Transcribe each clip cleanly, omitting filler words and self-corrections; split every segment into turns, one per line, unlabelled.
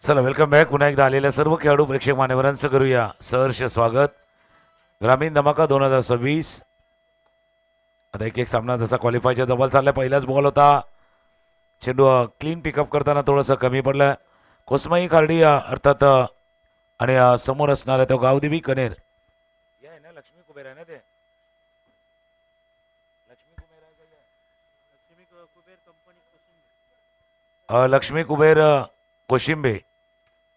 चला welcome back. पुन्हा एकदा आलेल्या सर्व खेळाडू प्रेक्षक मान्यवरांचं करूया सहर्ष स्वागत. ग्रामीण धमाका 2026. आता एक एक सामना जसा क्वालिफायच्या जवळ चाललाय. पहिलाच बॉल होता, चेंडू क्लीन पिकअप करताना थोडंसं कमी पडलं. कोसमाई खार्डी अर्थात आणि समोर असणार आहे तो गावदेवी कनेर. आहे ना लक्ष्मी कुबेर आहे ना ते लक्ष्मी कुबेर आहे लक्ष्मी कुबेर कोशिंबे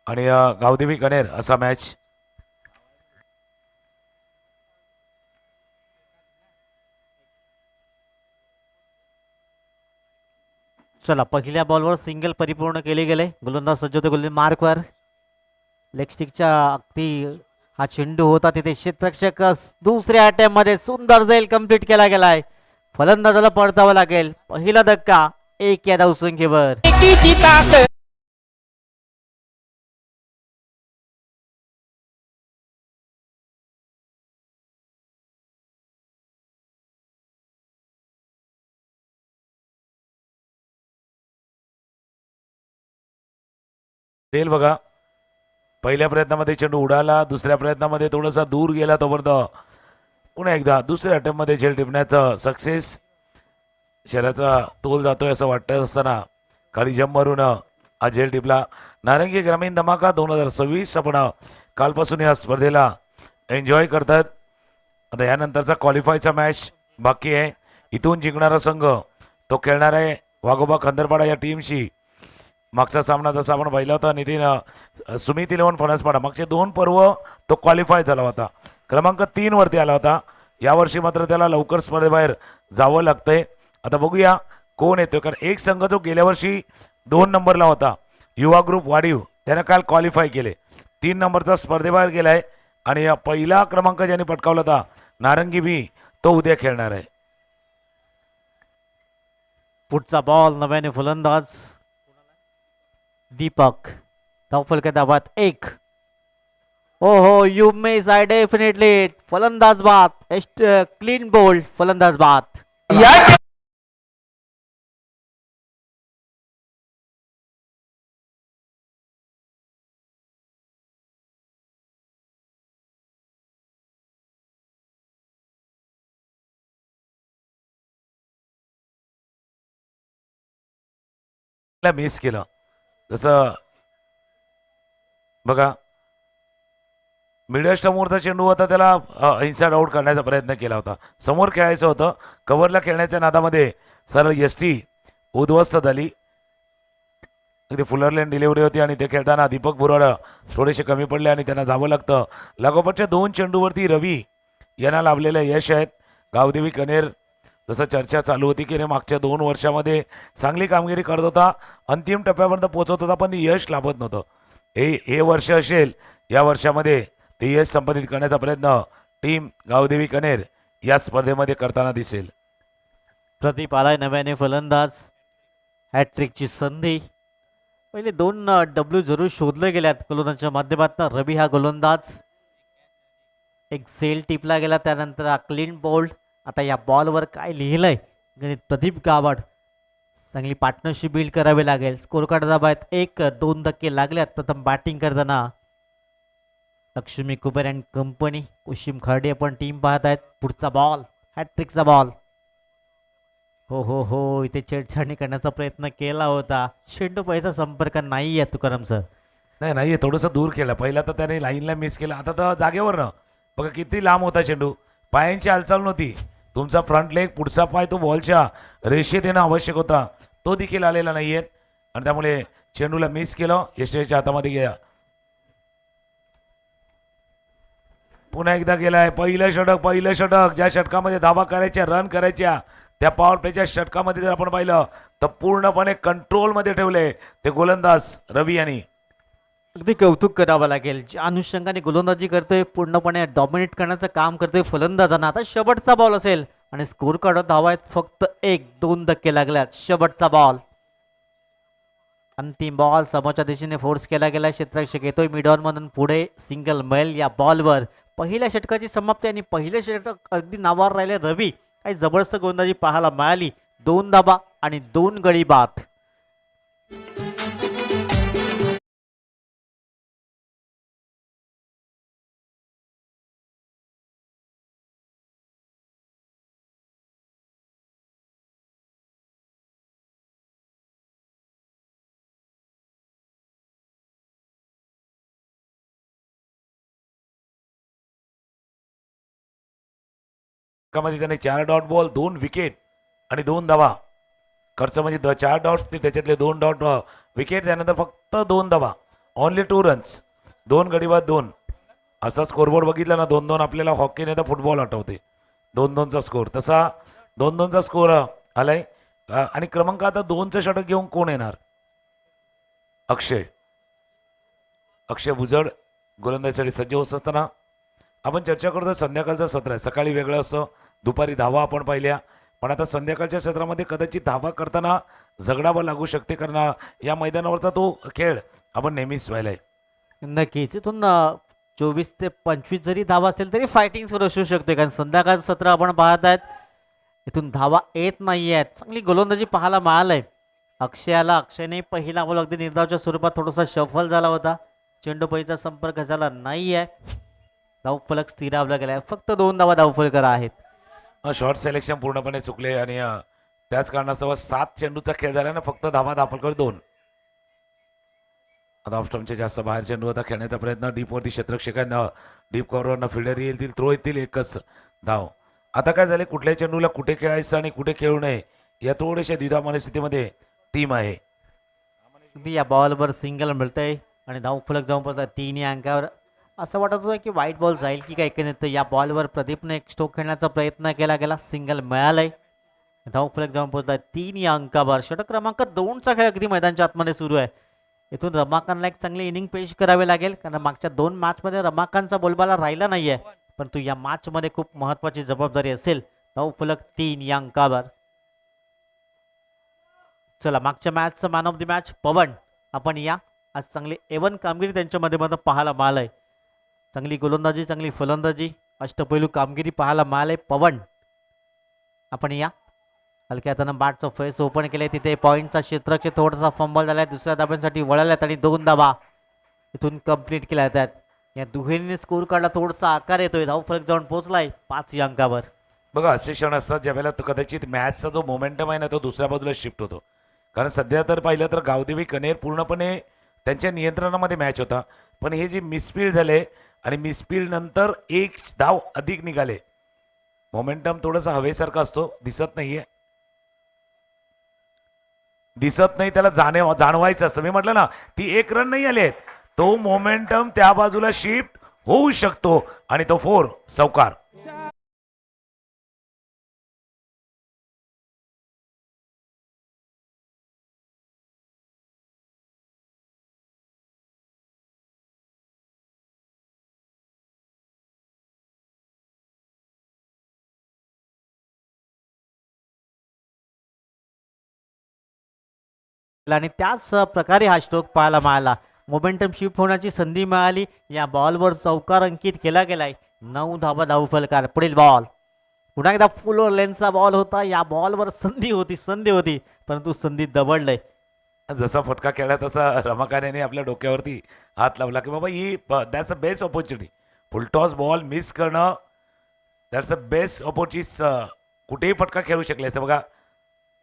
आणि गावदेवी कनेर असा मॅच.
चला पहिल्या बॉलवर सिंगल परिपूर्ण केले गेले. गोलंदाज सज्ज होते गोलंदाज मार्कवर. लेग स्टिकच्या अगदी हा चेंडू होता तिथे क्षेत्ररक्षक दुसऱ्या अटेम्प्ट मध्ये सुंदर जाईल कंप्लीट केला गेलाय. फलंदाजाला परतावं लागेल. पहिला धक्का 1 या धावसंख्येवर.
तेल बघा, पहिल्या प्रयत्नामध्ये चेंडू उडाला, दुसऱ्या प्रयत्नामध्ये थोडासा दूर गेला. तोपर्यंत पुन्हा एकदा दुसऱ्या अटेम्प्टमध्ये झेल टिपण्याचं सक्सेस. शरीराचा तोल जातोय असं वाटत असताना खाली जम्प मारून हा झेल टिपला. नारंगी ग्रामीण धमाका 2026 आपण कालपासून या स्पर्धेला एन्जॉय करतात. आता यानंतरचा क्वालिफायचा मॅच बाकी आहे. इथून जिंकणारा संघ तो खेळणार आहे वाघोबा खंदरपाडा या टीमशी. मागचा सामना जसा आपण पाहिला होता नितीन सुमित 11 फणसपाडा, मागचे 2 पर्व तो क्वालिफाय झाला होता, क्रमांक 3 वरती आला होता. यावर्षी मात्र त्याला लवकर स्पर्धेबाहेर जावं लागतंय. आता बघूया कोण येतोय, कारण एक संघ जो गेल्या वर्षी 2 नंबरला होता युवा ग्रुप वाढीव, त्यानं काल क्वालिफाय केले. 3 नंबरचा स्पर्धेबाहेर गेलाय आणि या पहिला क्रमांक ज्याने पटकावला होता नारंगी बी, तो उद्या खेळणार आहे.
पुढचा बॉल नव्याने फलंदाज दीपक. धावफलक दाबात 1. हो यू मिस आय डेफिनेटली. फलंदाज बाद. क्लीन बोल्ड फलंदाज बाद.
मिस केलं. जसं बघा मिडल स्टंपवरचा चेंडू होता, त्याला इनसाइड आउट करण्याचा प्रयत्न केला होता. समोर खेळायचं होतं, कव्हरला खेळण्याच्या नादामध्ये सरळ यष्टी उद्ध्वस्त झाली. अगदी फुलरलेन डिलिव्हरी होती आणि ते खेळताना दीपक बुराड थोडेसे कमी पडले आणि त्यांना जावं लागतं. लागोपाठच्या 2 चेंडूवरती रवी यांना लाभलेलं यश आहेत. गावदेवी कनेर जसं चर्चा चालू होती की मागच्या 2 वर्षामध्ये चांगली कामगिरी करत होता, अंतिम टप्प्यापर्यंत पोहोचत होता, पण यश लाभत नव्हतं. हे वर्ष असेल, या वर्षामध्ये ते यश संपादित करण्याचा प्रयत्न टीम गावदेवी कनेर या स्पर्धेमध्ये करताना दिसेल.
प्रदीप आलाय नव्याने फलंदाज. हॅट्रिकची संधी. पहिले 2 डब्ल्यू जरूर शोधले गेल्यात गोलंदाजाच्या माध्यमातून. रवी हा गोलंदाज. एक सेल टिपला गेला, त्यानंतर हा क्लीन बोल्ड. आता या बॉलवर काय लिहिलंय गणित प्रदीप गावड. चांगली पार्टनरशिप बिल्ड करावी लागेल. Score card दाबायत 1. 2 धक्के लागल्यात प्रथम बॅटिंग करताना. लक्ष्मी कुबेर अँड कंपनी कुशिम खर्डे आपण टीम पाहत आहेत. पुढचा बॉल हॅट्रिकचा बॉल. हो इथे छेडछाडणी करण्याचा प्रयत्न केला होता. चेंडू पैसा संपर्क नाही आहे तुकाराम सर.
नाही थोडंसं दूर केलं. पहिला तर त्याने लाईनला मिस केला, आता तर जागेवर ना बघा किती लांब होता चेंडू. पायांची हालचाल नव्हती. तुमचा फ्रंट लेग पुढचा पाय तो बॉलच्या रेषेत येणं आवश्यक होता, तो देखील आलेला नाही आहेत आणि त्यामुळे चेंडूला मिस केलं. यशच्या हातामध्ये गेला. पुन्हा एकदा गेलाय. पहिलं षटक ज्या षटकामध्ये धावा करायच्या, रन करायच्या, त्या पॉवर प्लेच्या षटकामध्ये जर आपण पाहिलं तर पूर्णपणे कंट्रोलमध्ये ठेवले ते गोलंदाज रवी यांनी.
अगदी कौतुक करावं लागेल. ज्या अनुषंगाने गोलंदाजी करतोय, पूर्णपणे डॉमिनेट करण्याचं काम करतोय फलंदाजांना. आता शेवटचा बॉल असेल आणि स्कोर कार्ड धावा आहेत फक्त 1. 2 धक्के लागल्यात. शेवटचा बॉल. अंतिम बॉल समोरच्या दिशेने फोर्स केला गेला. क्षेत्ररक्षक येतोय मिडॉन मधून पुढे. सिंगल मैल या बॉलवर पहिल्या षटकाची समाप्ती आणि पहिले षटक अगदी नावावर राहिले. रवी काही जबरदस्त गोलंदाजी पाहायला मिळाली. 2 धाबा आणि 2 गडी बाद.
मध्ये त्याने 4 डॉट बॉल 2 विकेट आणि 2 धावा. खर्च म्हणजे 4 डॉट ते त्याच्यातले 2 डॉट विकेट, त्यानंतर फक्त 2 धावा, ओनली 2 रन्स, 2 गडीबाद 2. असा स्कोरबोर्ड बघितला ना 2-2 आपल्याला हॉकी नाही तर फुटबॉल आठवते. 2-2चा स्कोर, तसा 2-2चा स्कोर आलाय. आणि क्रमांक आता 2चं षटक घेऊन कोण येणार? अक्षय भुजड गोलंदाजीसाठी सज्ज होत असताना आपण चर्चा करतो. संध्याकाळचं सत्र आहे, सकाळी वेगळं असतं, दुपारी धावा आपण पाहिल्या, पण आता संध्याकाळच्या सत्रामध्ये कदाचित धावा करताना झगडावं लागू शकते, कारण या मैदानावरचा तो खेळ आपण नेहमीच पाहिलाय.
नक्कीच इथून 24 ते 25 जरी धावा असेल तरी फायटिंग सुरू असू शकते, कारण संध्याकाळचं सत्र आपण पाहत आहेत. इथून धावा येत नाही आहेत. चांगली गोलंदाजी पाहायला मिळालंय अक्षयने पहिला बॉल अगदी निर्धावच्या स्वरूपात थोडासा शफल झाला होता. चेंडू पैचा संपर्क झाला नाही आहे. धावफलक स्थिरावला गेलाय. फक्त 2 धावा धावफलकर आहेत.
शॉर्ट सिलेक्शन पूर्णपणे चुकले आणि त्याच कारणास्तव 7 चेंडूचा खेळ झाला ना, फक्त धावा दाखल 2. आता ऑफस्टॉमच्या जास्त बाहेर चेंडू आता खेळण्याचा प्रयत्न. डीपवरती क्षेत्ररक्षकांना डीप कव्हरवरनं फिल्डर येतील, थ्रो येतील, एकच धाव. आता काय झाले, कुठल्या चेंडूला कुठे खेळायचं आणि कुठे खेळू नये या थोड्याशा द्विधा मनस्थितीमध्ये टीम आहे.
अगदी या बॉलवर सिंगल मिळतंय आणि धावफलक जाऊन पडतात 3 या अंकावर. असं वाटत होतं की वाईट बॉल जाईल की काय, नाही या बॉलवर प्रदीपने एक स्ट्रोक खेळण्याचा प्रयत्न केला गेला. सिंगल मिळालंय. धावफलक जाऊन पोहोचलाय 3 या अंकावर. षटक क्रमांक 2चा खेळ अगदी मैदानाच्या आतमध्ये सुरू आहे. इथून रमाकांतला एक चांगली इनिंग पेश करावी लागेल, कारण मागच्या 2 मॅचमध्ये रमाकांतचा बोलबाला राहिला नाहीये, परंतु या मॅचमध्ये खूप महत्वाची जबाबदारी असेल. धावफलक 3 या अंकावर. चला, मागच्या मॅचचं मॅन ऑफ द मॅच पवन. आपण या आज चांगली एवन कामगिरी त्यांच्या माध्यमातून पाहायला मिळालंय. चांगली गोलंदाजी, चांगली फलंदाजी, अष्टपैलू कामगिरी पाहायला मिळालंय पवन. आपण या हलक्या हातानं बॅटचं फेस ओपन केले. तिथे पॉईंटचा क्षेत्ररक्षक थोडासा फंबल झालाय. दुसऱ्या धाब्यांसाठी वळाल्यात आणि 2 धाबा इथून कंप्लीट केल्या आहेत. या दुहेरीने स्कोर काढला, थोडासा आकार येतोय. धावफलक जाऊन पोहोचलाय 5 या अंकावर.
बघा, असे क्षण असतात ज्यावेळेला कदाचित मॅचचा जो मोमेंटम आहे ना तो दुसऱ्या बाजूला शिफ्ट होतो. कारण सध्या तर पाहिलं तर गावदेवी कनेर पूर्णपणे त्यांच्या नियंत्रणामध्ये मॅच होता, पण हे जे मिसफील्ड झाले आणि मिसफील्ड नंतर 1 धाव अधिक निघाले, मोमेंटम थोडंसं हवेसारखं असतो. दिसत नाही, त्याला जाणवायचं असं. मी म्हटलं ना, ती 1 रन नाही आले, तो मोमेंटम त्या बाजूला शिफ्ट होऊ शकतो आणि तो 4 सौकार.
आणि त्याच प्रकारे हा स्ट्रोक पाहायला मिळाला. मोमेंटम शिफ्ट होण्याची संधी मिळाली. या बॉलवर चौकार अंकित केला गेलाय. 9 धावा धावफलकार. पुढील बॉल पुन्हा एकदा फुल लेन्थचा बॉल होता. या बॉलवर संधी होती परंतु संधी दबडलंय.
जसा फटका खेळला तसा रमाकांतने आपल्या डोक्यावरती हात लावला की बाबा ही that's a best opportunity. Full toss ball miss करणं, दॅट्स अ बेस्ट ऑपॉर्च्युनिटी. कुठेही फटका खेळू शकले असं. बघा,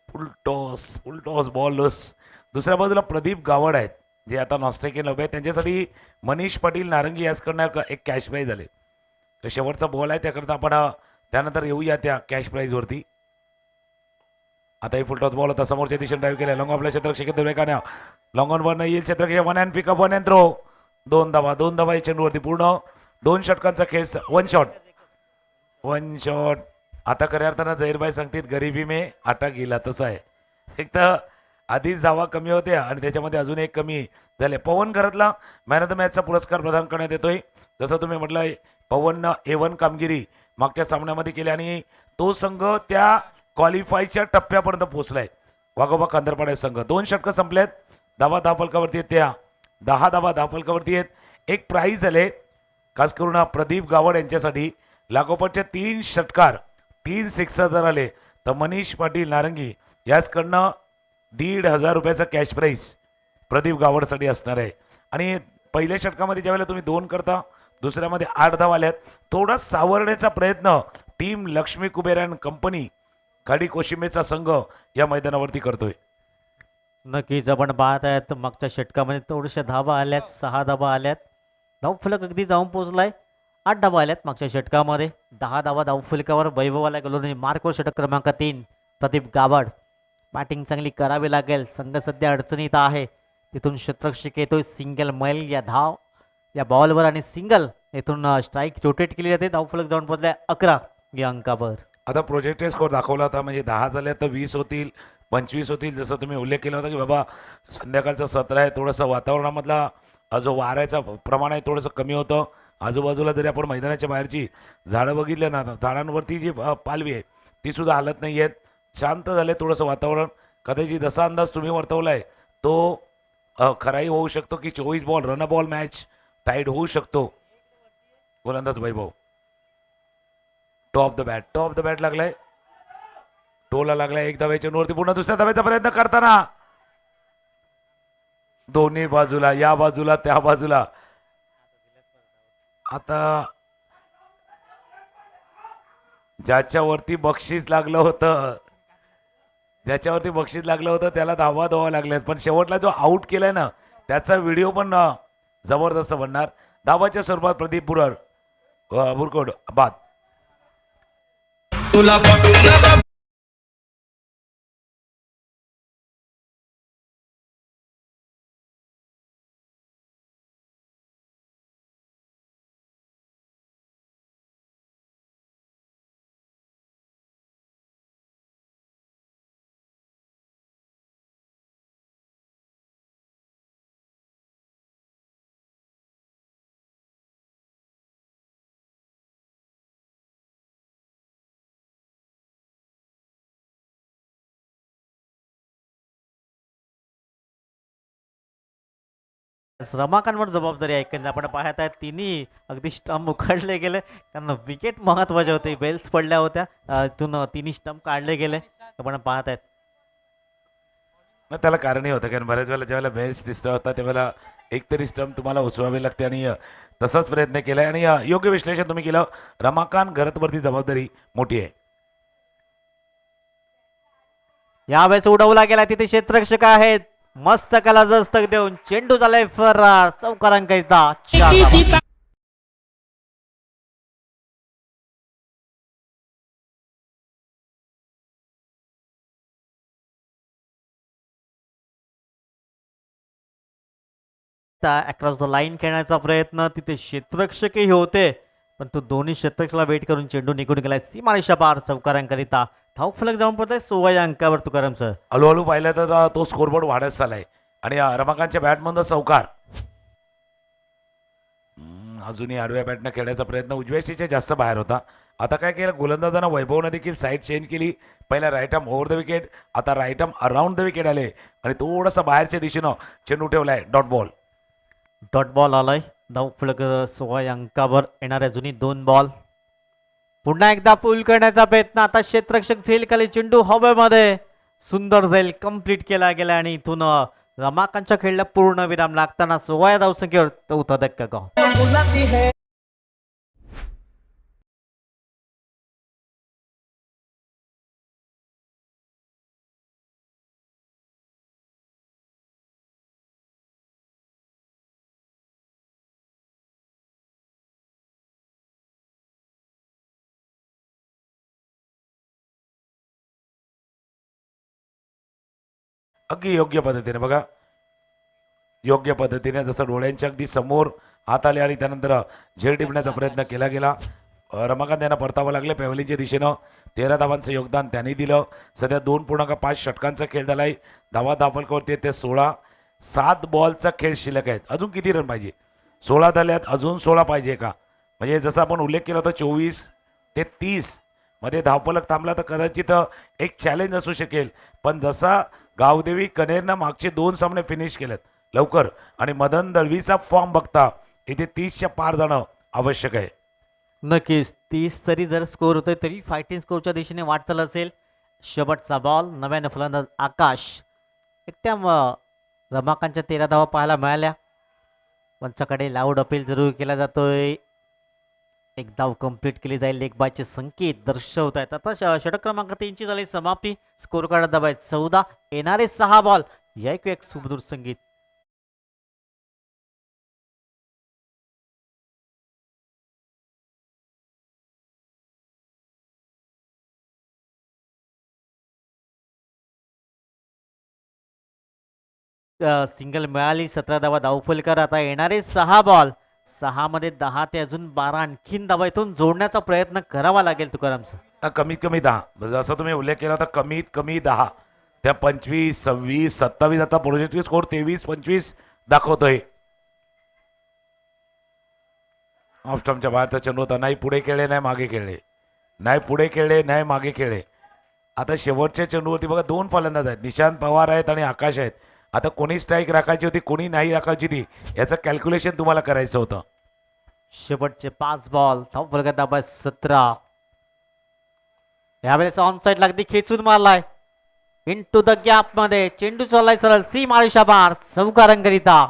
फुलटॉस बॉल लॉस. दुसऱ्या बाजूला प्रदीप गावड आहेत जे आता नॉस्ट्रेकियन उभे आहेत. त्यांच्यासाठी मनीष पाटील नारंगी यासकडनं एक कॅश प्राईज झाले. शेवटचा बॉल आहे त्याकरता आपण त्यानंतर येऊया त्या कॅश प्राईजवरती. आता ही फुलटॉस बॉल होता, समोरच्या दिशेने ड्राईव्ह केला. लॉंग आपल्या क्षेत्ररक्षक देवेकाने लॉंग ऑनवरनं येईल क्षेत्ररक्षक. 1 हँड पिकअप 1 हँड थ्रो. 2 धावा या चेंडूवरती. पूर्ण 2 षटकांचा खेळ. 1 शॉट. आता खऱ्या अर्थानं जहीरबाई सांगतील गरिबी में आटा गेला. तसं आहे. एक तर आधीच धावा कमी होत्या आणि त्याच्यामध्ये अजून एक कमी झाले. पवन घरातला मॅन ऑफ द मॅचचा पुरस्कार प्रदान करण्यात येतोय. जसं तुम्ही म्हटलंय, पवननं A1 कामगिरी मागच्या सामन्यामध्ये केली आणि तो संघ त्या क्वालिफायच्या टप्प्यापर्यंत पोहोचलाय. वाघोबा कांदरपाडे संघ 2 षटकं संपलेत. धावा धावफलकावरती आहेत त्या 10 धावा धावफलकावरती आहेत. एक प्राईज आले खास करून प्रदीप गावड यांच्यासाठी. लागोपाठच्या 3 षटकार 3 सिक्सर जर आले तर मनीष पाटील नारंगी याचकडनं 1,500 रुपयाचा कॅश प्राईज प्रदीप गावडसाठी असणार आहे. आणि पहिल्या षटकामध्ये ज्यावेळेला तुम्ही 2 करता, दुसऱ्यामध्ये 8 धावा आल्यात. थोडा सावरण्याचा प्रयत्न team Lakshmi Kuber and company खाडी कोशिमेचा संघ या मैदानावरती करतोय.
नक्कीच आपण पाहत आहेत मागच्या षटकामध्ये थोड्याशा धावा आल्यात, 6 धावा आल्यात. धावफलक अगदी जाऊन पोहोचलाय. 8 धावा आल्यात मागच्या षटकामध्ये. 10 धावा धावफलकावर वैभवाला गोलंदाजी मार्कवर षटक क्रमांक 3 प्रदीप गावड. बॅटिंग चांगली करावी लागेल. संघ सध्या अडचणीत आहे. तिथून शतरक्षक येतोय. सिंगल मैल या धाव या बॉलवर आणि सिंगल येथून स्ट्राईक रोटेट केली जाते. धावफलक जाऊन पोहोचलाय 11 या अंकावर.
आता प्रोजेक्टेड स्कोर दाखवला होता म्हणजे 10 झाले तर 20 होतील, 25 होतील. जसं तुम्ही उल्लेख केला होता की बाबा संध्याकाळचं सत्र आहे, थोडंसं वातावरणामधला जो वाऱ्याचा प्रमाण आहे थोडंसं कमी होतं. आजूबाजूला जरी आपण मैदानाच्या बाहेरची झाडं बघितलं ना, झाडांवरती जी पालवी आहे ती सुद्धा हालत नाही आहेत. शांत झाले थोडंसं वातावरण. कदाचित जसा अंदाज तुम्ही वर्तवला आहे तो खराही होऊ शकतो की 24 ball run ball match tied होऊ शकतो. गोलंदाज वैभव टॉप द बॅट लागलाय. टोला लागलाय. एक धावेच्या नोवरती पुन्हा दुसऱ्या धावेचा प्रयत्न करताना दोन्ही बाजूला, या बाजूला त्या बाजूला. आता ज्याच्यावरती बक्षीस लागलं होतं त्याला धावा लागल्यात. पण शेवटला जो आउट केलाय ना त्याचा व्हिडिओ पण जबरदस्त बनणार. धावाच्या स्वरूपात प्रदीप बुरकोड बाद.
रमाकांवर जबाबदारी आहे. कारण आपण पाहत आहेत तिन्ही अगदी स्टंप उखडले गेले. कारण विकेट महत्वाचे होते. बेल्स पडल्या होत्या. इथून तिन्ही स्टंप काढले गेले. आपण पाहत आहेत.
मग त्याला कारणही होतं कारण बऱ्याच वेळेला ज्यावेळेला बेल्स डिस्टर्ब होता त्यावेळेला एकतरी स्टंप तुम्हाला उचवावे लागते आणि तसाच प्रयत्न केलाय आणि योग्य विश्लेषण तुम्ही केलं. रमाकांत घरतवरती जबाबदारी मोठी आहे.
यावेळेस उडवला गेला. तिथे क्षेत्ररक्षक आहेत. मस्त कला दस्तक देऊन चेंडू झालाय फरार. चौकारांकरिता 4 धावा. अक्रॉस द लाईन खेळण्याचा प्रयत्न. तिथे क्षेत्ररक्षकही होते पण तो दोन्ही क्षेत्ररक्षकाला वेट करून चेंडू निघून गेलाय सीमारेषा पार. चौकारांकरिता धावफलक जाऊन पडतोय 16 या अंकावर. तुकाराम सर
हळूहळू पाहिलं तर तो स्कोरबोर्ड वाढत चाललाय आणि रमाकांतच्या बॅटमधून चौकार. अजूनही आडव्या बॅटनं खेळण्याचा प्रयत्न उजव्या जास्त बाहेर होता. आता काय केलं गोलंदाजांना वैभवनं देखील साईड चेंज केली. पहिला right arm over the wicket, आता right arm around the wicket आले आणि थोडासा बाहेरच्या दिशेनं चेंडू ठेवलाय.
डॉट बॉल आलाय. धावफलक 16 या अंकावर. येणाऱ्या जुनी 2 बॉल. पुन्हा एकदा पूल करण्याचा प्रयत्न. आता क्षेत्ररक्षक झेल खाली. चेंडू हवेमध्ये सुंदर झेल कंप्लीट केला गेला आणि इथून रमाकांतच्या खेळला पूर्ण विराम लागताना 16 या धावसंख्येवर 4था धक्का गाव.
अगदी योग्य पद्धतीने बघा, योग्य पद्धतीने जसं डोळ्यांच्या अगदी समोर हात आले आणि त्यानंतर झेल टिपण्याचा प्रयत्न केला गेला. रमाकांत यांना परतावं लागले पॅव्हलिनच्या दिशेनं. 13 धावांचं योगदान त्यांनी दिलं. सध्या 2.5 षटकांचा खेळ झालाय. धावा धावफलकावरती ते 16. 7 बॉलचा खेळ शिल्लक आहेत. अजून किती रन पाहिजे? 16 झाल्यात, अजून 16 पाहिजे का? म्हणजे जसं आपण उल्लेख केला होता 24 ते 30 मध्ये धावफलक थांबला तर कदाचित एक चॅलेंज असू शकेल. पण जसा गावदेवी कनेरनं मागचे 2 सामने फिनिश केलेत लवकर आणि मदन दळवीचा फॉर्म बघता इथे 30च्या पार जाणं आवश्यक आहे.
नक्कीच 30 तरी जर स्कोर होतोय तरी फायटिंग स्कोरच्या दिशेने वाटचाल असेल. शेवटचा बॉल नव्याने फलंदाज आकाश एकट्या रमाकांतच्या 13 धावा पाहायला मिळाल्या. पंचाकडे लाऊड अपील जरूर केला जातोय. एक धाव कंप्लीट केली जाईल. लेग बायचे संकेत दर्शवत आहेत. आता षटक क्रमांक 3 ची झाली समाप्ती. स्कोर कार्ड दाबाय 14. येणारे 6 बॉल या एक सुमधुर संगीत. सिंगल मिळाली. 17 धावा धावफलकर. आता येणारे 6 बॉल 6 मध्ये 10 ते अजून 12 आणखीन धावा इथून जोडण्याचा प्रयत्न करावा लागेल तुकाराम सर.
कमीत कमी 10 जसं तुम्ही उल्लेख केला होता कमीत कमी 10 त्या 25 26 27 आता प्रोजेक्टिव्ह स्कोर 23 25 दाखवतोय. ऑफ स्टंपच्या बाहेरचा चेंडू होता. नाही पुढे खेळले नाही मागे खेळले नाही पुढे खेळले नाही मागे खेळले. आता शेवटच्या चेंडूवरती बघा 2 फलंदाज आहेत. निशांत पवार आहेत आणि आकाश आहेत. आता कोणी स्ट्राईक राखायची होती कोणी नाही राखायची होती याचं कॅल्क्युलेशन तुम्हाला करायचं होतं.
शेवटचे 5 बॉल धावफलकात दाबाय 17. यावेळेस ऑन साईड लागती खेचून मारलाय. इनटू द गॅप मध्ये चेंडू चाललाय सरळ सी माळीशा बार चौकारांकरिता.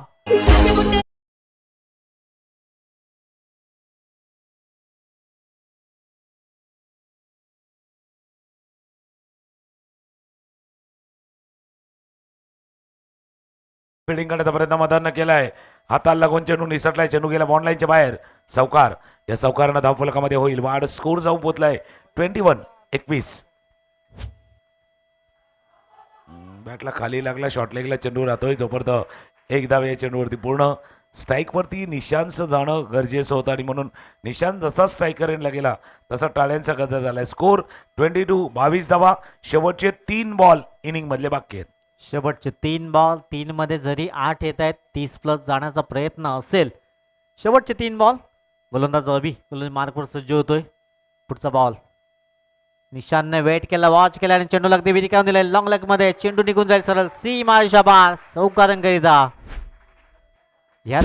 फिल्डिंग करण्याचा प्रयत्न मदन केलाय. हाताला लागून चेंडू निसटलाय. चेंडू गेला बॉन्ड लाईनच्या बाहेर. सावकार या सावकारांना धावफलकामध्ये होईल वाढ. स्कोर जाऊन पोचलाय 21-21. बॅटला खाली लागला. शॉर्ट लेगला चेंडू राहतोय जोपर्यंत एक धाव या चेंडूवरती पूर्ण. स्ट्राईकवरती निशांतचं जाणं गरजेचं होतं आणि म्हणून निशांत जसा स्ट्राईकर एंडला गेला तसा टाळ्यांचा गजर झालाय. स्कोर 22 धावा. शेवटचे 3 बॉल इनिंग मधले बाकी आहेत.
शेवटचे 3 बॉल 3 मध्ये जरी 8 येत आहेत 30+ जाण्याचा प्रयत्न असेल. शेवटचे 3 बॉल गोलंदाज गोलंदाज मार्कवर सज्ज होतोय. पुढचा बॉल निशांतने वेट केला वॉच केला आणि चेंडू लागते विनिका दिलाय लॉंग लेग मध्ये. चेंडू निघून जाईल सरळ सी माळीशा बार चौकारांकरिता. या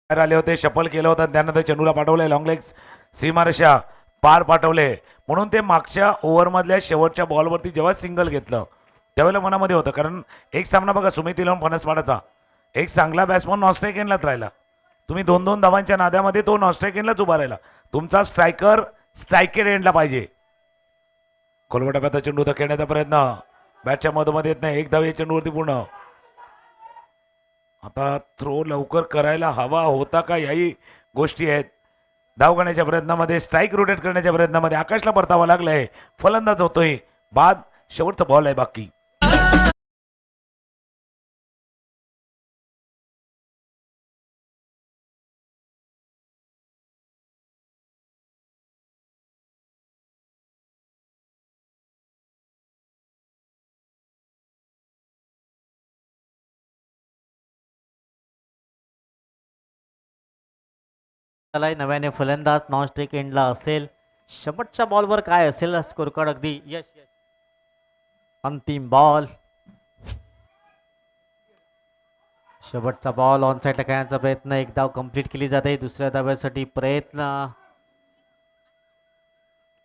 आले होते शफल केलं होतं त्यानंतर चेंडूला पाठवले लॉंग लेग्स सीमारेषा पार पाठवले म्हणून ते मागच्या ओव्हरमधल्या शेवटच्या बॉलवरती जेव्हा सिंगल घेतलं त्यावेळेला मनामध्ये होतं. कारण एक सामना बघा सुमित इलेवन फणसपाडाचा एक चांगला बॅट्समन नॉस्ट्राईक एंडलाच राहिला. तुम्ही 2-2 धावांच्या नाद्यामध्ये तो नॉस्ट्राईक एंडलाच उभा राहिला. तुमचा स्ट्रायकर स्ट्रायकेड एंडला पाहिजे. कोलवटाप्याचा चेंडू तर खेळण्याचा प्रयत्न बॅटच्या मधोमध्ये येत नाही. एक धाव या चेंडूवरती पूर्ण. आता थ्रो लवकर करायला हवा होता का याही गोष्टी आहेत. धाव करण्याच्या प्रयत्नामध्ये स्ट्राईक रोटेट करण्याच्या प्रयत्नामध्ये आकाशला परतावा लागलाय. फलंदाज होतोय बाद. शेवटचा बॉल आहे बाकी.
नव्याने फलंदाज नॉन स्ट्राईक एंडला असेल. शेवटच्या बॉलवर काय असेल स्कोर कार्ड अगदी यश. अंतिम बॉल शेवटचा बॉल ऑन साईडला खेळण्याचा प्रयत्न. एक धाव कंप्लीट केली जाते. दुसऱ्या धाव्यासाठी प्रयत्न.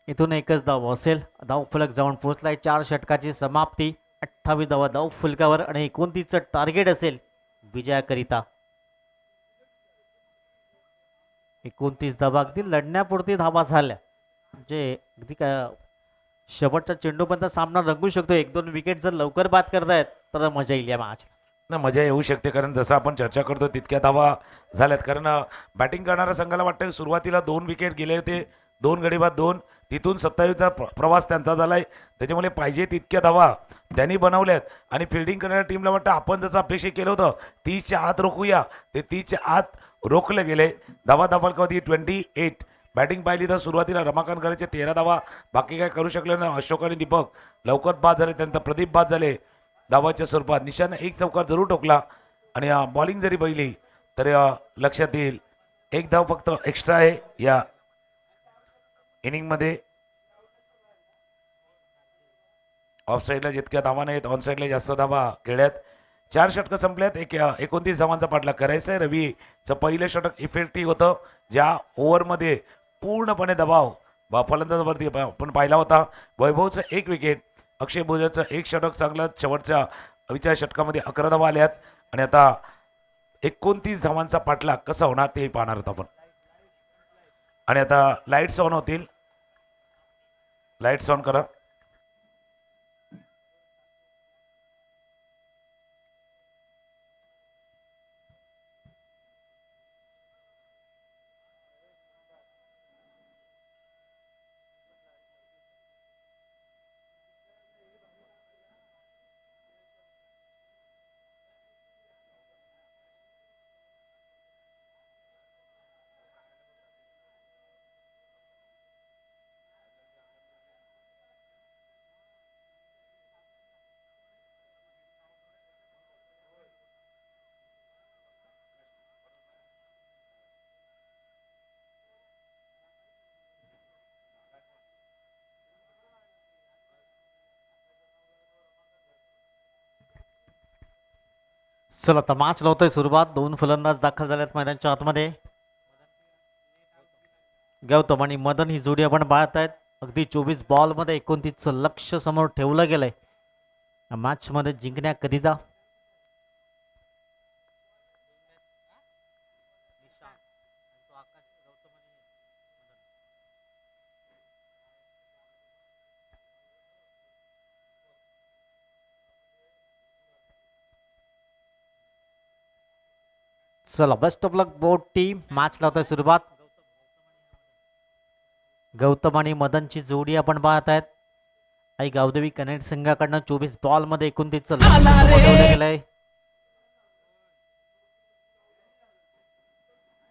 इथून एकच धाव असेल. धाव फलक जाऊन पोहोचलाय. 4 षटकाची समाप्ती. 28 धावा धाव फलकावर आणि 29चं टार्गेट असेल विजयाकरिता. 29 धावा अगदी लढण्यापुरती धावा झाल्या म्हणजे अगदी काय शेवटचा चेंडूपर्यंत सामना रंगू शकतो. 1-2 विकेट जर लवकर बाद करतायत तर मजा येईल या मॅच.
ना मजा येऊ शकते कारण जसं आपण चर्चा करतो तितक्या धावा झाल्यात. कारण बॅटिंग करणाऱ्या संघाला वाटतं सुरुवातीला 2 विकेट गेले होते. 2 गडी बाद 2 तिथून 27चा प्रवास त्यांचा झालाय. त्याच्यामुळे पाहिजे तितक्या धावा त्यांनी बनवल्यात आणि फिल्डिंग करणाऱ्या टीमला वाटतं आपण जसं अपेक्षा केलं होतं 30च्या आत रोखूया ते 30च्या आत रोखले गेले. धावा धावफलकावरती 28. बॅटिंग पाहिली तर सुरुवातीला रमाकांत करायचे 13 धावा. बाकी काय करू शकले नाही. अशोक आणि दीपक लवकर बाद झाले. त्यानंतर प्रदीप बाद झाले धावाच्या स्वरूपात. निशाने एक चौकार जरूर ठोकला आणि बॉलिंग जरी पहिली तरी लक्षात येईल एक धाव फक्त एक्स्ट्रा आहे या इनिंगमध्ये. ऑफ साईडला जितक्या धावा नाहीत ऑन साईडला जास्त धावा खेळल्यात. 4 षटकं संपल्यात. 29 धावांचा पाठलाग करायचा आहे. रवीचं पहिलं षटक इफेक्टिव्ह होतं ज्या ओव्हरमध्ये पूर्णपणे दबाव फलंदाजावरती आपण पाहिला होता. वैभवचं 1 विकेट, अक्षय भोजरचं 1 षटक चांगलं. शेवटच्या 20 षटकामध्ये 11 धावा आल्यात आणि आता 29 धावांचा पाठलाग कसा होणार ते पाहणार आहोत आपण. आणि आता लाईट्स ऑन होतील. लाईट्स ऑन करा.
चला आता मॅच लावतोय सुरुवात. 2 फलंदाज दाखल झाल्यात मैदानाच्या आतमध्ये. गौतम आणि मदन ही जोडी आपण पाहत आहेत. अगदी 24 बॉलमध्ये 29चं लक्ष समोर ठेवलं गेलंय मॅच मध्ये जिंकण्याकरिता. चला best of luck both team. Match लावतोय सुरुवात. गौतम आणि मदनची जोडी आपण पाहत आहेत. आई गावदेवी कनेक्ट संघाकडनं 24 बॉल मध्ये 29चं लक्ष्य समोर ठेवलं गेलंय.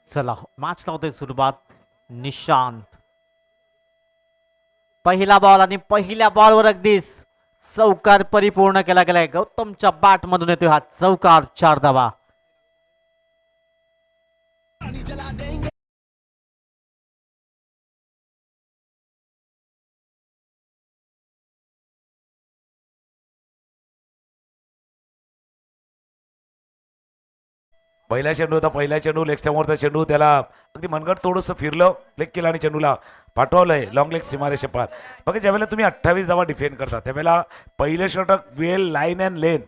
चला मॅच लावतोय सुरुवात. निशांत पहिला बॉल आणि पहिल्या बॉलवर अगदीच चौकार परिपूर्ण केला गेलाय. गौतमच्या बॅट मधून येतोय हा चौकार. 4 धावा.
पहिला चेंडू होता. पहिला चेंडू लेग स्टंपवरचा चेंडू. त्याला अगदी मनगट थोडंसं फिरलं, लेग केला आणि चेंडूला पाठवलंय लॉंग लेग सीमारेषे पार. बघा ज्यावेळेला तुम्ही 28 धावा डिफेंड करता त्यावेळेला पहिलं षटक वेल लाईन अँड लेन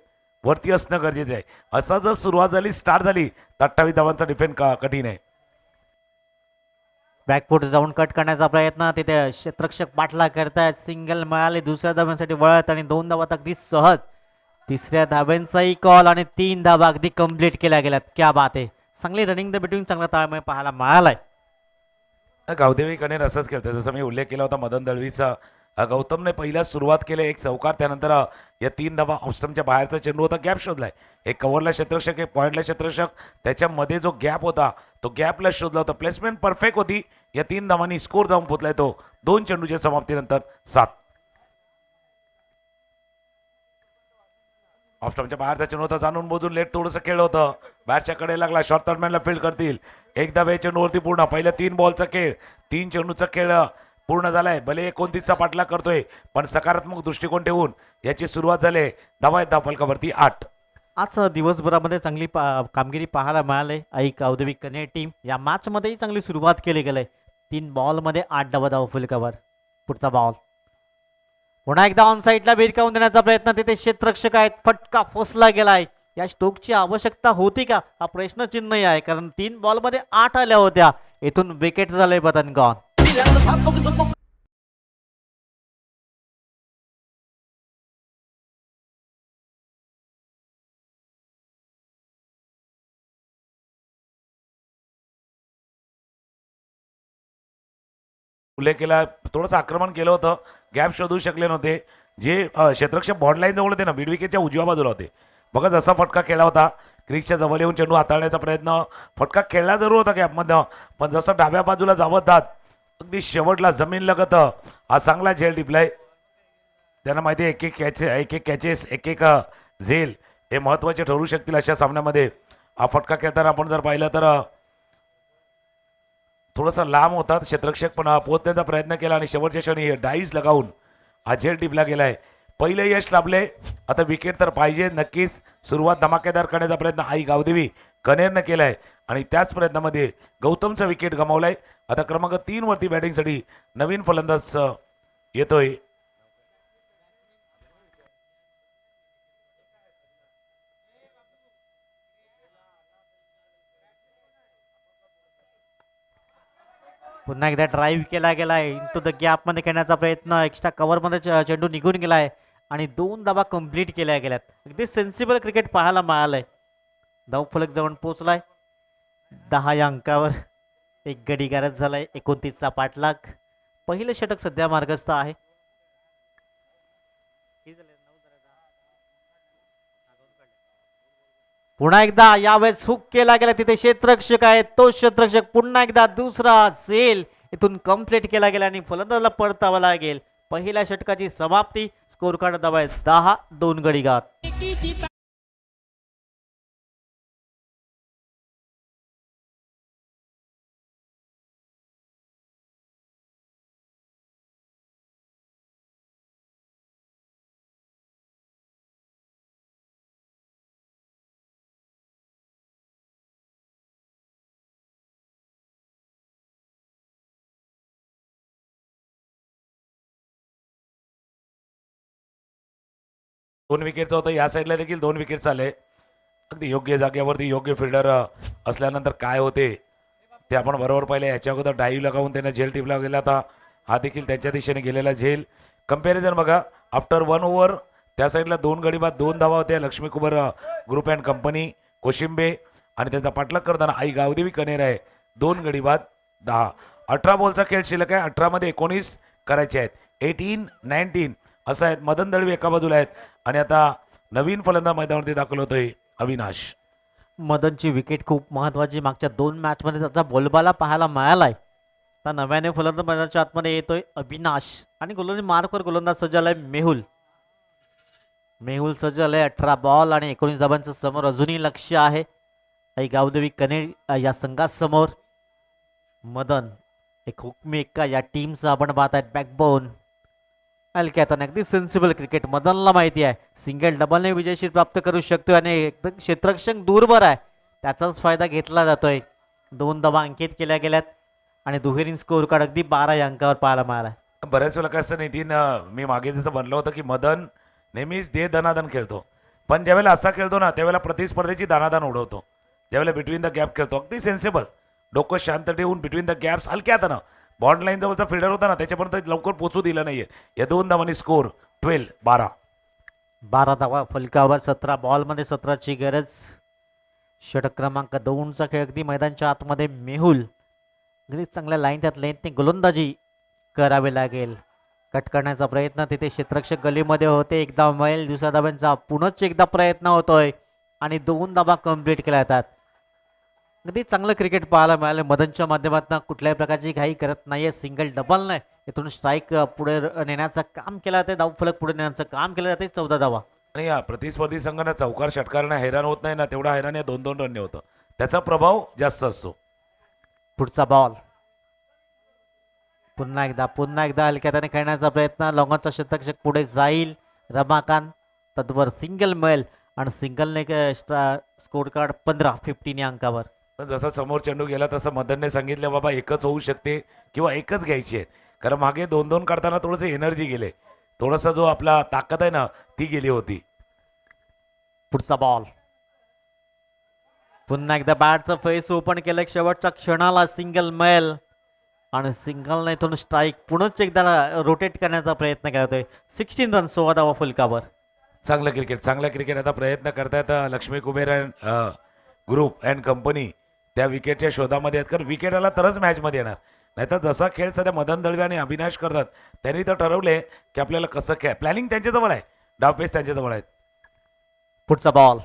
वरती असणं गरजेचं आहे. असं जर सुरुवात झाली स्टार्ट झाली तर 28 धावांचा डिफेंड कठीण आहे.
बॅकफूट जाऊन कट करण्याचा प्रयत्न तिथे क्षेत्ररक्षक पाठला करतायत. सिंगल मिळाले. दुसऱ्या धाव्यांसाठी वळत आणि 2 धावा अगदी सहज. तिसऱ्या धाव्यांचाही कॉल आणि 3 धावा अगदी कंप्लीट केल्या गेल्यात. क्या बात आहे. चांगली रनिंग द बिटवीन चांगला ताळमेळ पाहायला मिळालाय.
गावदेवी कनेर असंच खेळते जसं मी उल्लेख केला होता मदन दळवीचा. गौतमने पहिला सुरुवात केली 1 चौकार. त्यानंतर या 3 धावा ऑफस्टमच्या बाहेरचा चेंडू होता. गॅप शोधलाय. एक कव्हरला क्षेत्ररक्षक एक पॉईंटला क्षेत्ररक्षक. त्याच्यामध्ये जो गॅप होता तो गॅपला शोधला होता. प्लेसमेंट परफेक्ट होती. या 3 धावांनी स्कोर जाऊन पोचलाय तो 2 चेंडूच्या समाप्तीनंतर 7. ऑफस्टमच्या बाहेरचा चेंडू होता. जाणून बोजून लेट थोडंसं खेळ होतं. बॅटच्या कडे लागला. शॉर्ट थर्डमॅनला फील्ड करतील. एकदा वे चेंडूवरती पूर्ण. पहिल्या 3 बॉलचा खेळ 3 चेंडूचा खेळ पूर्ण झालाय. भले 29चा पाठलाग करतोय पण सकारात्मक दृष्टिकोन ठेवून याची सुरुवात झाली. धावा आहेत धावफलकावरती 8.
आज दिवसभरामध्ये चांगली कामगिरी पाहायला मिळाली. आई गावदेवी कनेर टीम या मॅच मध्येही चांगली सुरुवात केली गेली. 3 बॉलमध्ये 8 धावा धावफलकावर. पुढचा बॉल पुन्हा एकदा ऑन साईडला भिरकावून देण्याचा प्रयत्न. तिथे क्षेत्ररक्षक आहेत. फटका फोसला गेलाय. या स्ट्रोकची आवश्यकता होती का हा प्रश्नचिन्ह आहे. कारण 3 बॉलमध्ये 8 आल्या होत्या. इथून विकेट झालंय बटन गॉन.
उल्लेख केला. थोडंसं आक्रमण केलं होतं. गॅप शोधू शकले नव्हते. जे क्षेत्ररक्षक बॉर्ड लाईन जवळ होते ना मिड विकेटच्या उजव्या बाजूला होते. बघा जसा फटका खेळला होता क्रीजच्या जवळ येऊन चेंडू हाताळण्याचा प्रयत्न. फटका खेळला जरूर होता गॅपमधनं पण जसं डाव्या बाजूला जावतात अगदी शेवटला जमीन लगत हा चांगला झेल टिपलाय. त्यांना माहिती आहे एक एक कॅचेस एक एक झेल हे महत्त्वाचे ठरू शकतील अशा सामन्यामध्ये. हा फटका खेळताना आपण जर पाहिलं तर थोडासा लांब होता क्षेत्ररक्षक पण पोहोचण्याचा प्रयत्न केला आणि शेवटच्या क्षणी डाईस लगावून हा झेल टिपला गेलाय. पहिले यश लाभले. आता विकेट तर पाहिजे नक्कीच. सुरुवात धमाकेदार करण्याचा प्रयत्न आई गावदेवी कनेरनं केलाय आणि त्याच प्रयत्नामध्ये गौतमचा विकेट गमावलाय. आता क्रमांक 3 वरती बॅटिंगसाठी नवीन फलंदाज येतोय.
पुन्हा एकदा ड्राईव्ह केला गेलाय इंटू द गॅप मध्ये खेळण्याचा प्रयत्न. एक्स्ट्रा कव्हर मध्ये चेंडू निघून गेलाय आणि 2 धावा कंप्लीट केल्या गेल्यात. अगदी सेन्सिबल क्रिकेट पाहायला मिळालंय. धावफलक जवळ पोहोचलाय. 10 या अंकावर एक गडी गारद झालाय. 29चा पाठलाग. पहिलं षटक सध्या मार्गस्थ आहे. पुन्हा एकदा यावेळेस हुक केला गेला. तिथे क्षेत्ररक्षक आहे. तो क्षेत्ररक्षक पुन्हा एकदा दुसरा झेल इथून कंप्लीट केला गेला आणि फलंदाजाला परतावा लागेल. पहिल्या षटकाची समाप्ती. स्कोर कार्ड दाबाय 10-2 गडी बाद.
दोन विकेटचं होतं. या साईडला देखील 2 विकेट्स आले. अगदी योग्य जागेवरती योग्य फिल्डर असल्यानंतर काय होते ते आपण बरोबर पाहिले. याच्या अगोदर डाईव्ह लगावून त्यांना झेल टिपला गेला होता. हा देखील त्यांच्या दिशेने गेलेला झेल. कंपॅरिझन बघा. आफ्टर 1 ओव्हर त्या साईडला 2 गडी बाद 2 धावा होत्या. लक्ष्मी कुबर ग्रुप अँड कंपनी कोशिंबे आणि त्यांचा पाठलाग करताना आई गावदेवी कनेर आहे. 2 गडी बाद 10. 18 बॉलचा खेळ शिल्लक आहे. 18 मध्ये 19 करायचे आहेत. 18, 19 असं आहेत. मदन दळवी एका बाजूला आहेत आणि आता नवीन फलंदाज मैदानावरती दाखल होतोय अविनाश.
मदनची विकेट खूप महत्वाची. मागच्या 2 मॅच मध्ये त्याचा बोलबाला पाहायला मिळालाय. आता नव्याने फलंदाज मैदानाच्या आतमध्ये येतोय अविनाश आणि गोलंदाज मार्कवर गोलंदाज सज्ज आलाय मेहुल. मेहुल सज्ज आलाय. 18 बॉल आणि 19 धावांचं समोर अजूनही लक्ष आहे आई गावदेवी कनेर या संघासमोर. मदन एक हुकमी एक्का या टीमचा आपण पाहत आहेत बॅकबोन. हलक्यात अगदी सेन्सिबल क्रिकेट. मदनला माहिती आहे सिंगल डबलने विजयशील प्राप्त करू शकतोय आणि एकदम क्षेत्ररक्षक दूरवर आहे त्याचाच फायदा घेतला जातोय. 2 धावा अंकित केल्या गेल्यात आणि दुहेरी स्कोर कार्ड अगदी 12 या अंकावर पाहायला मिळाला.
बऱ्याच वेळा कसं नितीन मी मागे जसं म्हणलं होतं की मदन नेहमीच दे दनादन खेळतो. पण ज्यावेळेला असा खेळतो ना त्यावेळेला प्रतिस्पर्धेची दानादान उडवतो. ज्यावेळेला बिटवीन द गॅप खेळतो अगदी सेन्सिबल डोकं शांत ठेवून बिटवीन द गॅप्स हलक्या हातानं. बॉन्ड लाईन जवळचा फिल्डर होता ना त्याच्यापर्यंत लवकर पोचू दिलं नाहीये. या 2 धावांनी स्कोर 12.
12 धावा फलकावर. 17 बॉलमध्ये 17ची गरज. षटक क्रमांक 2चा खेळ अगदी मैदानच्या आतमध्ये मेहुल. अगदी चांगल्या लाईन त्यात लेंथने गोलंदाजी करावी लागेल. कट करण्याचा प्रयत्न तिथे क्षेत्ररक्षक गलीमध्ये होते. एकदा मैल दुसऱ्या धाव्यांचा पुनच एकदा प्रयत्न होतोय आणि 2 धावा कंप्लीट केल्या जातात. अगदी चांगलं क्रिकेट पाहायला मिळालं. मदनच्या माध्यमातून कुठल्याही प्रकारची घाई करत नाहीये. सिंगल डबल नाही इथून स्ट्राईक पुढे नेण्याचं काम केलं जाते. धावफलक पुढे नेण्याचं काम केलं जाते. 14 धावा.
आणि या प्रतिस्पर्धी संघांना चौकार षटकाराने हैराण होत नाही ना तेवढा हैराण या 2-2 रनने होतं. त्याचा प्रभाव जास्त असतो.
पुढचा बॉल. पुन्हा एकदा हलक्याने खेळण्याचा प्रयत्न. लॉंगॉनचा क्षेत्ररक्षक पुढे जाईल. रमाकांत तद्वर सिंगल मिळेल आणि सिंगलने स्कोर कार्ड 15 या अंकावर.
पण जसा समोर चेंडू गेला तसं मदनने सांगितलं बाबा एकच होऊ शकते किंवा एकच घ्यायची आहे. कारण मागे 2-2 काढताना थोडंसं एनर्जी गेले. थोडासा जो आपला ताकद आहे ना ती गेली होती.
पुढचा बॉल. पुन्हा एकदा बॅटचं फेस ओपन केलं. शेवटच्या क्षणाला सिंगल मिळेल आणि सिंगल नाही इथून स्ट्राईक. पुनच एकदा रोटेट करण्याचा प्रयत्न करतोय. 16 रन 16 धावा फलकावर.
चांगलं क्रिकेट आता प्रयत्न करतायत Lakshmi Kuber group and company त्या विकेटच्या शोधामध्ये आहेत. कारण विकेट आला तरच मॅचमध्ये येणार. नाहीतर जसा खेळ सध्या मदन दळवे आणि अविनाश करतात त्यांनी तर ठरवले की आपल्याला कसं खेळ. प्लॅनिंग त्यांच्याजवळ आहे. डावपेच त्यांच्याजवळ आहेत.
पुढचा बॉल.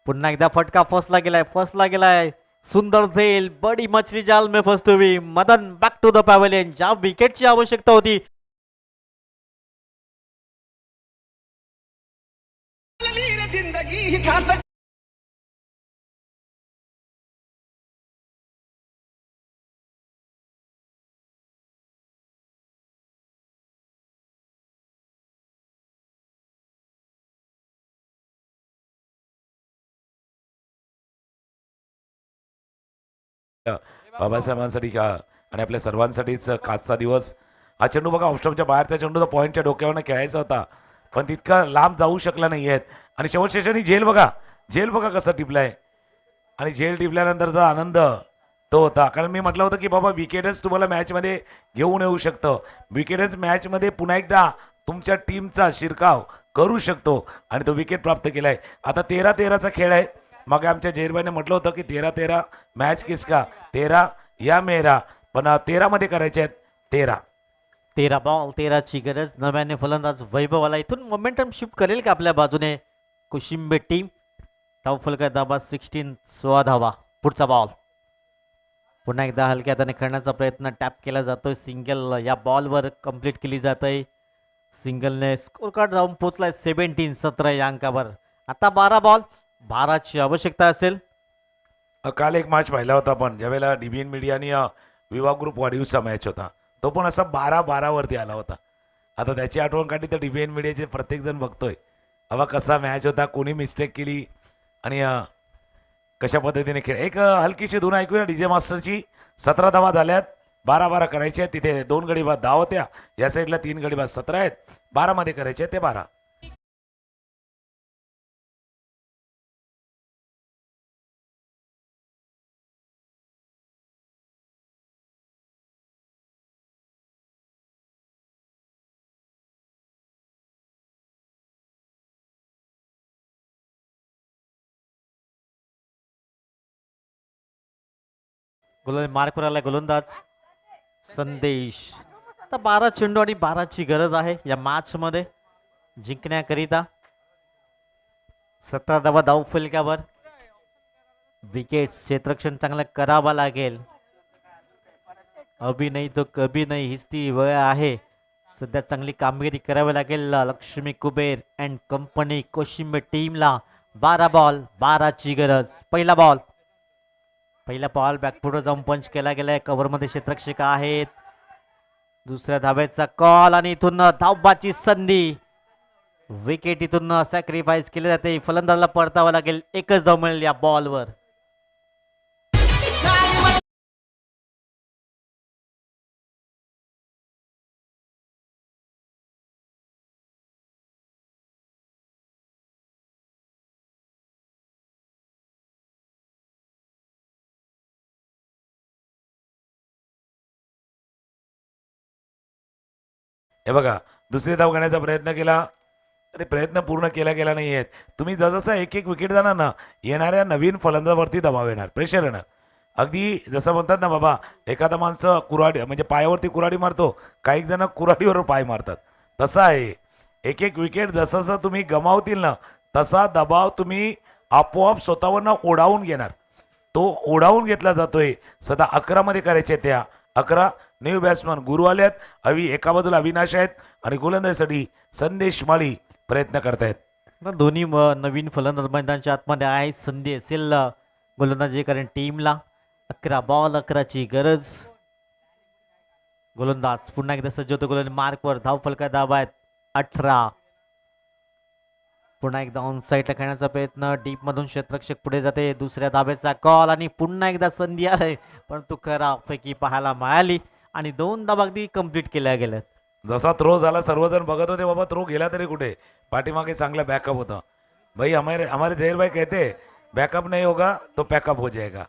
पुन्हा एकदा फटका फसला गेलाय. सुंदर झेल. बडी मछली जाल में फसते हुई Madan back to the pavilion. ज्या विकेटची आवश्यकता होती
जिंदगी ही खास
बाबासाहेबांसाठी आणि आपल्या सर्वांसाठीच खासचा दिवस. हा चेंडू बघा ऑफस्टॉपच्या बाहेरचा चेंडू तर पॉईंटच्या डोक्यावरनं खेळायचा होता, पण तितका लांब जाऊ शकला नाही आहेत. आणि शेवटच्या क्षणी झेल बघा कसं टिपलाय. आणि झेल टिपल्यानंतरचा आनंद तो होता, कारण मी म्हटलं होतं की बाबा विकेटच तुम्हाला मॅचमध्ये घेऊन येऊ शकतं, विकेटच मॅचमध्ये पुन्हा एकदा तुमच्या टीमचा शिरकाव करू शकतो, आणि तो विकेट प्राप्त केलाय. आता 13-13चा खेळ आहे. मग आमच्या जहीरबाईने म्हटलं होतं की 13-13 मॅच किसका 13 या मेरा, पण 13 मध्ये करायचे आहेत 13.
13 बॉल 13ची गरज. नव्याने फलंदाज वैभवाला इथून मोमेंटम शिफ्ट करेल का आपल्या बाजूने कोशिंबे टीम. धावफलक दाबा 16, 16 धावा. पुढचा बॉल पुन्हा एकदा हलक्या हाताने खेळण्याचा प्रयत्न टॅप केला जातोय. सिंगल या बॉलवर कंप्लीट केली जात आहे. सिंगलने स्कोर कार्ड जाऊन पोहोचलाय 17 या अंकावर. आता 12 बॉल 12ची आवश्यकता असेल.
काल एक मॅच पाहिला होता आपण, ज्यावेळेला डीबीएन मीडिया आणि विवाह ग्रुप वाढीवचा मॅच होता, तो पण असा 12-12 वरती आला होता. आता त्याची आठवण काढली तर डीबीएन मीडियाचे प्रत्येक जण बघतोय हवा कसा मॅच होता, कोणी मिस्टेक केली आणि कशा पद्धतीने खेळ. एक हलकीशी धून ऐकूया डीजे मास्टरची. 17 धावा झाल्यात, 12-12 करायचे आहेत. तिथे 2 गडी बाद धाव होत्या, या साईडला 3 गडी बाद 17 आहेत. 12 मध्ये करायचे ते 12.
मार्कवर आला गोलंदाज संदेश. आता 12 चेंडू आणि 12ची गरज आहे या मॅच मध्ये जिंकण्याकरिता. 17 धावा धाव फलकावर. विकेट क्षेत्ररक्षण चांगलं करावं लागेल. अभि नाही तो कभी नाही हीच ती वेळ आहे. सध्या चांगली कामगिरी करावी लागेल लक्ष्मी कुबेर अँड कंपनी कोशिंबे टीमला. 12 बॉल 12ची गरज. पहिला बॉल बॅकफुटवर जाऊन पंच केला गेलाय. कव्हरमध्ये क्षेत्ररक्षक आहेत. दुसऱ्या धाब्याचा कॉल आणि इथून धावबाची संधी. विकेट इथून सॅक्रिफाईस केले जाते. फलंदाजाला परतावं लागेल. एकच धाव मिळेल या बॉलवर.
हे बघा, दुसरी धाव घेण्याचा प्रयत्न केला, अरे प्रयत्न पूर्ण केला गेला नाही आहेत. तुम्ही जसं एक एक विकेट जाणार ना, येणाऱ्या नवीन फलंदाजावरती दबाव येणार, प्रेशर येणार. अगदी जसं म्हणतात ना बाबा, एखादा माणसं कुऱ्हाडी म्हणजे पायावरती कुऱ्हाडी मारतो, काही जण कुऱ्हाडीवर पाय मारतात, तसं आहे. एक एक विकेट जसं जसं तुम्ही गमावतील ना, तसा दबाव तुम्ही आपोआप स्वतःवरनं ओढावून घेणार. तो ओढावून घेतला जातोय. सध्या 11 मध्ये करायचे त्या 11 न्यू बॅट्समन गुरु आलेत. एका बाजूला अविनाश आहेत आणि गोलंदाजीसाठी संदेश माळी प्रयत्न करतायत.
दोन्ही नवीन फलंदाज मैदानाच्या आतमध्ये आहे. संधी असेल गोलंदाजी कारण टीमला. 11 बॉल 11ची गरज. गोलंदाज पुन्हा एकदा सज्ज होतो. गोलंदाज मार्कवर. धाव फलका दाब आहेत 18. पुन्हा एकदा ऑन साईडला खेळण्याचा प्रयत्न. डीप मधून क्षेत्ररक्षक पुढे जाते. दुसऱ्या धाब्याचा कॉल आणि पुन्हा एकदा संधी आहे, परंतु खराबपैकी पाहायला मिळाली आणि 2 धावा अगदी कंप्लीट केल्या गेल्यात.
जसा थ्रो झाला सर्वजण बघत होते, बाबा थ्रो गेला तरी कुठे, पाठीमागे चांगला बॅकअप होता. भाई हमारे जहीर भाई कहते बॅकअप नाही होगा तो पॅकअप हो जाएगा.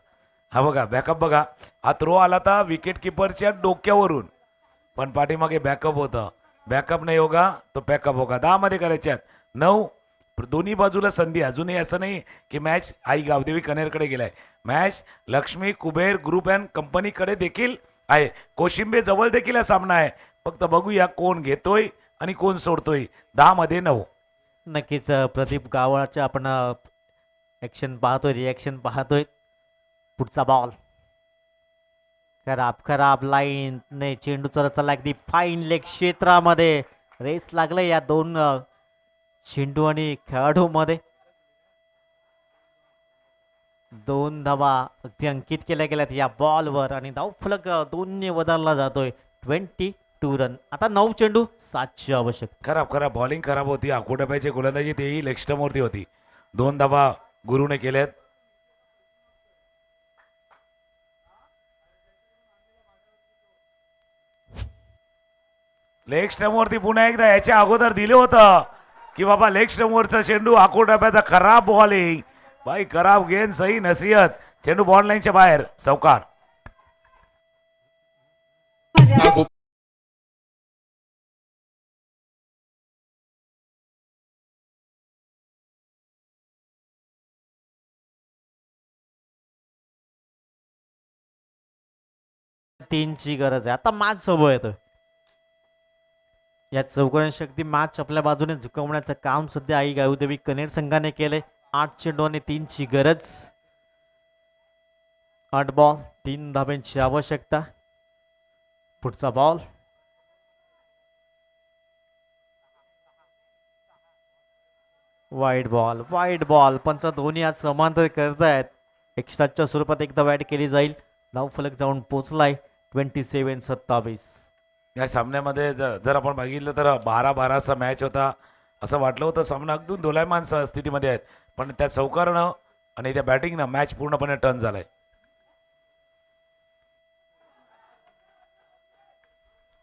हा बघा बॅकअप बघा, हा थ्रो आला था विकेट किपरच्या डोक्यावरून, पण पाठीमागे बॅकअप होतं. बॅकअप नाही होगा तो पॅकअप होगा. 10 मध्ये करायचे आहेत 9. दोन्ही बाजूला संधी. अजूनही असं नाही की मॅच आई गावदेवी कनेरकडे गेलाय. Match Lakshmi Kuber group and कंपनीकडे देखील आहे. कोशिंबे जवळ देखील हा सामना आहे. फक्त बघूया कोण घेतोय आणि कोण सोडतोय. 10 मध्ये 9.
नक्कीच प्रदीप गावळाच्या आपण ॲक्शन पाहतोय, रिॲक्शन पाहतोय. पुढचा बॉल खराब लाईन ने चेंडू चला अगदी फाईन लेग क्षेत्रामध्ये. रेस लागले या 2 चेंडू आणि खेळाडू मध्ये. 2 धावा अगदी अंकित केल्या गेल्यात या बॉलवर आणि धाव फलक दोन्ही बदलला जातोय. 22 रन. आता 9 चेंडू 7ची आवश्यक.
खराब बॉलिंग खराब होती. अकोटापायची गोलंदाजी तेही लेग स्टंपवरती होती. 2 धावा गुरुने केल्यात. लेग स्टंपवरती पुन्हा एकदा याच्या अगोदर दिलं होतं की बाबा लेग स्टंपवरचा चेंडू आखूड डब्याचा खराब बॉलिंग भाई खराब गेंद सही नसीहत चेंडू बॉल लाईनच्या बाहेर चौकार.
तीनची गरज आहे. आता मॅच सोबत येतोय. या चौकोनी शक्ती मॅच आपल्या बाजूने झुकवण्याचं काम सध्या आई गावदेवी कनेर संघाने केले. 8 चेंडू आणि 3ची गरज. 8 बॉल 3 धाब्यांची आवश्यकता. पुढचा बॉल वाईड बॉल पंच दोन्ही आज समांतर करतायत. एक्स्ट्राच्या स्वरूपात एकदा बॅट केली जाईल. धावफलक जाऊन पोहोचलाय 27-27.
या सामन्यामध्ये जर आपण बघितलं तर 12-12 मॅच होता. असं वाटलं होतं सामना अगदी दोलायमान स्थितीमध्ये आहेत पण त्या चौकारनं आणि त्या बॅटिंगनं मॅच पूर्णपणे टर्न झालाय.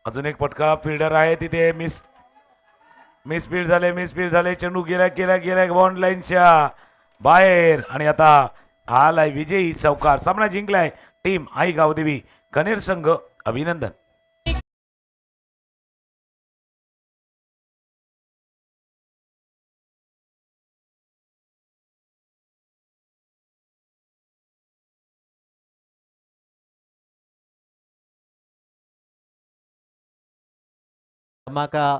अजून एक फटका फिल्डर आहे तिथे मिसफील्ड झाले चेंडू गेला बॉन्ड लाईनच्या बाहेर आणि आता आलाय विजयी चौकार. सामना जिंकलाय टीम आई गावदेवी कनेर संघ. अभिनंदन.
धमाका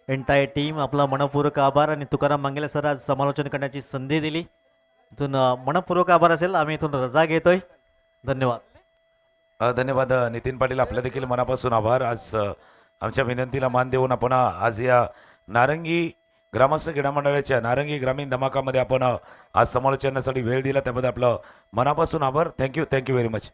एंटायर टीम आपला मनपूर्वक आभार. आणि तुकाराम मांगेले सर आज समालोचन करण्याची संधी दिली. इथून मनपूर्वक आभार असेल. आम्ही इथून रजा घेतोय. धन्यवाद.
धन्यवाद नितीन पाटील. आपल्या देखील मनापासून आभार. आज आमच्या विनंतीला मान देऊन आपण आज या नारंगी ग्रामस्थ क्रीडा मंडळाच्या नारंगी ग्रामीण धमाकामध्ये आपण आज समालोचनासाठी वेळ दिला त्याबद्दल आपलं मनापासून आभार. Thank you very much.